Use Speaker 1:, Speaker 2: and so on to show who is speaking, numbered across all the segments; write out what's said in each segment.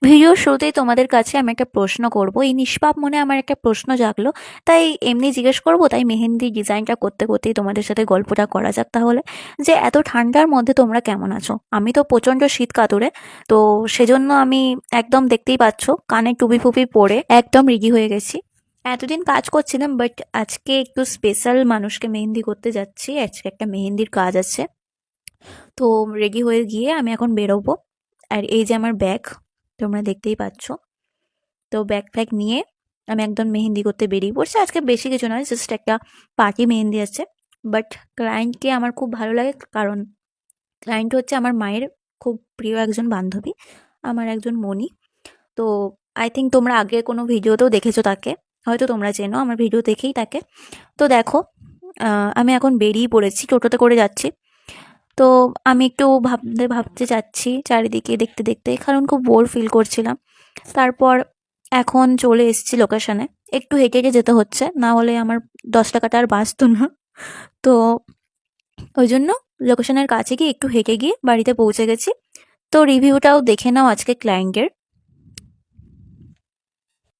Speaker 1: ভিডিওর শুরুতেই তোমাদের কাছে আমি একটা প্রশ্ন করব, এই নিষ্পাপ মনে আমার একটা প্রশ্ন জাগলো, তাই এমনি জিজ্ঞেস করব। তাই মেহেন্দি ডিজাইনটা করতে করতেই তোমাদের সাথে গল্পটা করা যাক তাহলে। যে এত ঠান্ডার মধ্যে তোমরা কেমন আছো? আমি তো প্রচন্ড শীত কাতুরে, তো সেজন্য আমি একদম দেখতেই পাচ্ছ কানে টুপি ফুপি পরে একদম রেডি হয়ে গেছি। এতদিন কাজ করছিলাম, বাট আজকে একটু স্পেশাল মানুষকে মেহেন্দি করতে যাচ্ছি, আজকে একটা মেহেন্দির কাজ আছে। তো রেডি হয়ে গিয়ে আমি এখন বেরোবো। আর এই যে আমার ব্যাগ, তোমরা দেখতেই পাচ্ছ। তো ব্যাগ ফ্যাগ নিয়ে আমি একদম মেহেন্দি করতে বেরিয়ে পড়ছি। আজকে বেশি কিছু নয়, জাস্ট একটা পার্টি মেহেন্দি আছে। বাট ক্লায়েন্টকে আমার খুব ভালো লাগে, কারণ ক্লায়েন্ট হচ্ছে আমার মায়ের খুব প্রিয় একজন বান্ধবী, আমার একজন মনি। তো আই থিঙ্ক তোমরা আগে কোনো ভিডিওতেও দেখেছো তাকে, হয়তো তোমরা চেনো, আমার ভিডিও দেখেই তাকে। তো দেখো, আমি এখন বেরিয়ে পড়েছি, টোটোতে করে যাচ্ছি। তো আমি একটু ভাবতে ভাবতে যাচ্ছি চারিদিকে দেখতে দেখতে, কারণ খুব বোর ফিল করছিলাম। তারপর এখন চলে এসেছি লোকেশনে। একটু হেঁটে হেঁটে যেতে হচ্ছে, না হলে আমার 10 টাকাটা আর বাঁচতো না। তো ওই জন্য লোকেশনের কাছে গিয়ে একটু হেঁটে গিয়ে বাড়িতে পৌঁছে গেছি। তো রিভিউটাও দেখে নাও, আজকে ক্লায়েন্টের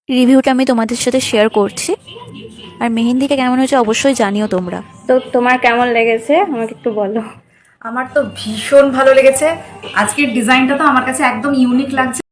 Speaker 1: রিভিউটা আমি তোমাদের সাথে শেয়ার করছি। আর মেহেন্দিটা কেমন হয়েছে অবশ্যই জানিও তোমরা।
Speaker 2: তো তোমার কেমন লেগেছে আমাকে একটু বলো।
Speaker 3: আমার তো ভীষণ ভালো লেগেছে। আজকের ডিজাইনটা তো আমার কাছে একদম ইউনিক লাগছে।